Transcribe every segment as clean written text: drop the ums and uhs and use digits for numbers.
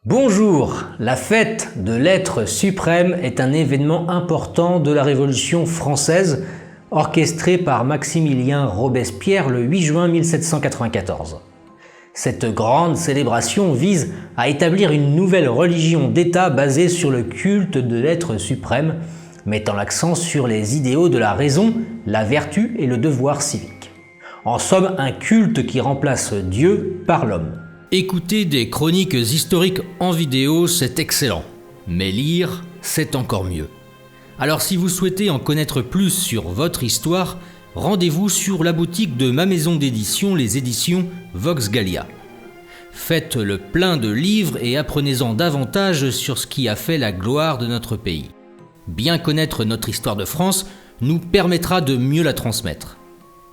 Bonjour, la fête de l'être suprême est un événement important de la Révolution française, orchestré par Maximilien Robespierre le 8 juin 1794. Cette grande célébration vise à établir une nouvelle religion d'État basée sur le culte de l'être suprême, mettant l'accent sur les idéaux de la raison, la vertu et le devoir civique. En somme, un culte qui remplace Dieu par l'homme. Écouter des chroniques historiques en vidéo, c'est excellent. Mais lire, c'est encore mieux. Alors si vous souhaitez en connaître plus sur votre histoire, rendez-vous sur la boutique de ma maison d'édition, les éditions Vox Gallia. Faites le plein de livres et apprenez-en davantage sur ce qui a fait la gloire de notre pays. Bien connaître notre histoire de France nous permettra de mieux la transmettre.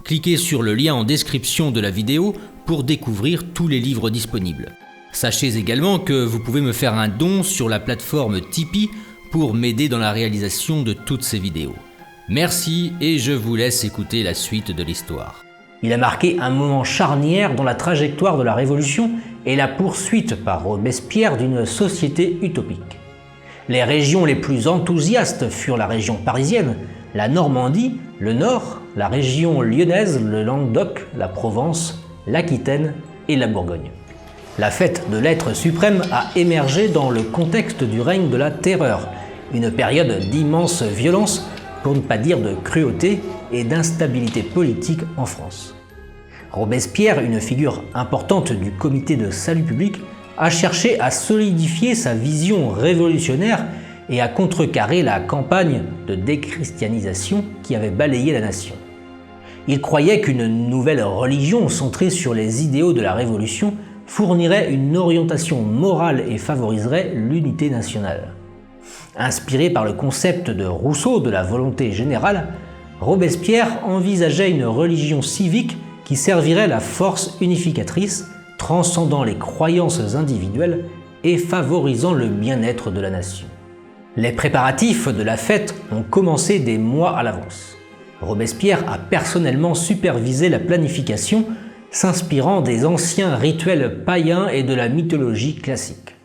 Cliquez sur le lien en description de la vidéo pour découvrir tous les livres disponibles. Sachez également que vous pouvez me faire un don sur la plateforme Tipeee pour m'aider dans la réalisation de toutes ces vidéos. Merci et je vous laisse écouter la suite de l'histoire. Il a marqué un moment charnière dans la trajectoire de la Révolution et la poursuite par Robespierre d'une société utopique. Les régions les plus enthousiastes furent la région parisienne, la Normandie, le Nord, la région lyonnaise, le Languedoc, la Provence, l'Aquitaine et la Bourgogne. La fête de l'être suprême a émergé dans le contexte du règne de la terreur, une période d'immense violence, pour ne pas dire de cruauté et d'instabilité politique en France. Robespierre, une figure importante du comité de salut public, a cherché à solidifier sa vision révolutionnaire et à contrecarrer la campagne de déchristianisation qui avait balayé la nation. Il croyait qu'une nouvelle religion centrée sur les idéaux de la Révolution fournirait une orientation morale et favoriserait l'unité nationale. Inspiré par le concept de Rousseau de la volonté générale, Robespierre envisageait une religion civique qui servirait la force unificatrice, transcendant les croyances individuelles et favorisant le bien-être de la nation. Les préparatifs de la fête ont commencé des mois à l'avance. Robespierre a personnellement supervisé la planification, s'inspirant des anciens rituels païens et de la mythologie classique.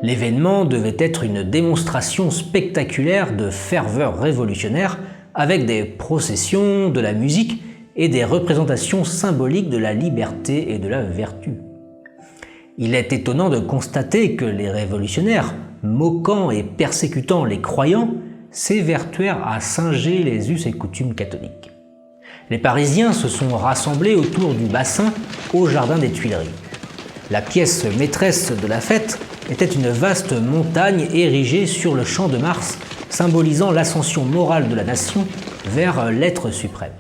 L'événement devait être une démonstration spectaculaire de ferveur révolutionnaire avec des processions, de la musique et des représentations symboliques de la liberté et de la vertu. Il est étonnant de constater que les révolutionnaires, moquant et persécutant les croyants, s'évertuèrent à singer les us et coutumes catholiques. Les Parisiens se sont rassemblés autour du bassin au jardin des Tuileries. La pièce maîtresse de la fête était une vaste montagne érigée sur le champ de Mars, symbolisant l'ascension morale de la nation vers l'être suprême.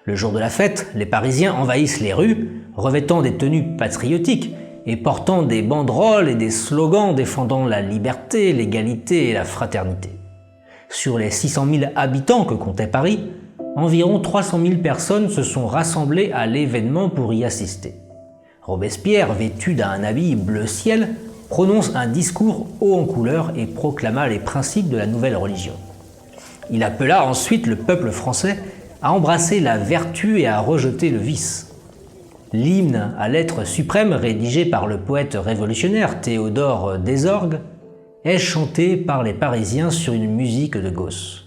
Le jour de la fête, les Parisiens envahissent les rues, revêtant des tenues patriotiques et portant des banderoles et des slogans défendant la liberté, l'égalité et la fraternité. Sur les 600 000 habitants que comptait Paris, environ 300 000 personnes se sont rassemblées à l'événement pour y assister. Robespierre, vêtu d'un habit bleu ciel, prononce un discours haut en couleur et proclama les principes de la nouvelle religion. Il appela ensuite le peuple français à embrasser la vertu et à rejeter le vice. L'hymne à l'être suprême, rédigé par le poète révolutionnaire Théodore Desorgues, est chanté par les Parisiens sur une musique de Gauss.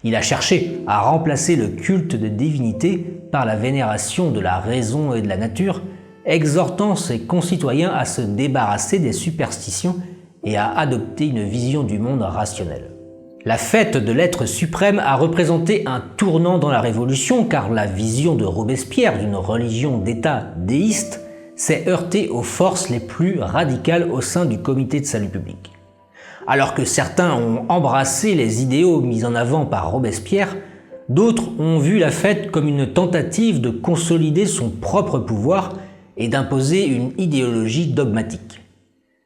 Il a cherché à remplacer le culte de divinité par la vénération de la raison et de la nature, exhortant ses concitoyens à se débarrasser des superstitions et à adopter une vision du monde rationnelle. La fête de l'être suprême a représenté un tournant dans la Révolution car la vision de Robespierre d'une religion d'État déiste s'est heurtée aux forces les plus radicales au sein du comité de salut public. Alors que certains ont embrassé les idéaux mis en avant par Robespierre, d'autres ont vu la fête comme une tentative de consolider son propre pouvoir et d'imposer une idéologie dogmatique.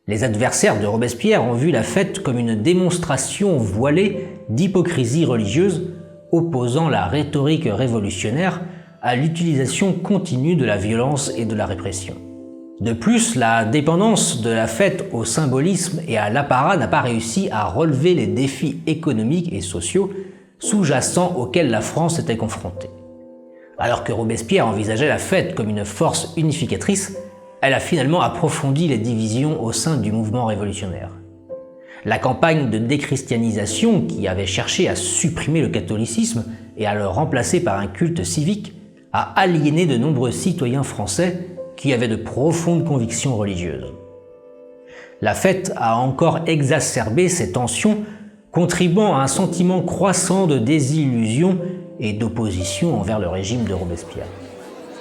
Les adversaires de Robespierre ont vu la fête comme une démonstration voilée d'hypocrisie religieuse, opposant la rhétorique révolutionnaire à l'utilisation continue de la violence et de la répression. De plus, la dépendance de la fête au symbolisme et à l'apparat n'a pas réussi à relever les défis économiques et sociaux sous-jacents auxquels la France était confrontée. Alors que Robespierre envisageait la fête comme une force unificatrice, elle a finalement approfondi les divisions au sein du mouvement révolutionnaire. La campagne de déchristianisation, qui avait cherché à supprimer le catholicisme et à le remplacer par un culte civique, a aliéné de nombreux citoyens français qui avaient de profondes convictions religieuses. La fête a encore exacerbé ces tensions, contribuant à un sentiment croissant de désillusion et d'opposition envers le régime de Robespierre.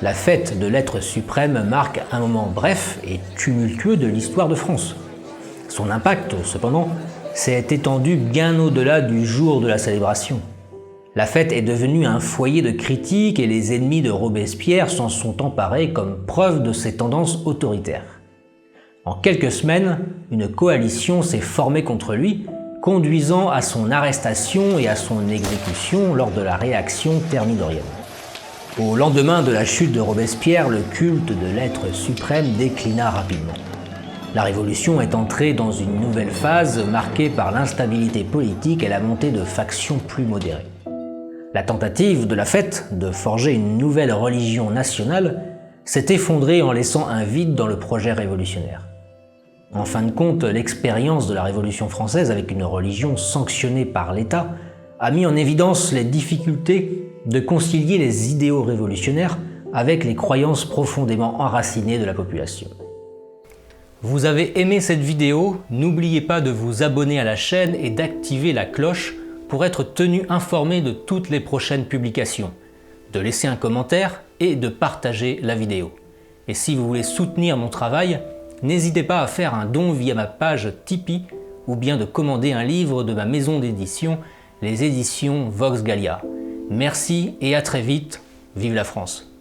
La fête de l'être suprême marque un moment bref et tumultueux de l'histoire de France. Son impact, cependant, s'est étendu bien au-delà du jour de la célébration. La fête est devenue un foyer de critiques et les ennemis de Robespierre s'en sont emparés comme preuve de ses tendances autoritaires. En quelques semaines, une coalition s'est formée contre lui, conduisant à son arrestation et à son exécution lors de la réaction thermidorienne. Au lendemain de la chute de Robespierre, le culte de l'être suprême déclina rapidement. La Révolution est entrée dans une nouvelle phase marquée par l'instabilité politique et la montée de factions plus modérées. La tentative de la fête de forger une nouvelle religion nationale s'est effondrée en laissant un vide dans le projet révolutionnaire. En fin de compte, l'expérience de la Révolution française avec une religion sanctionnée par l'État a mis en évidence les difficultés de concilier les idéaux révolutionnaires avec les croyances profondément enracinées de la population. Vous avez aimé cette vidéo? N'oubliez pas de vous abonner à la chaîne et d'activer la cloche pour être tenu informé de toutes les prochaines publications, de laisser un commentaire et de partager la vidéo. Et si vous voulez soutenir mon travail, n'hésitez pas à faire un don via ma page Tipeee ou bien de commander un livre de ma maison d'édition, les éditions Vox Gallia. Merci et à très vite, vive la France!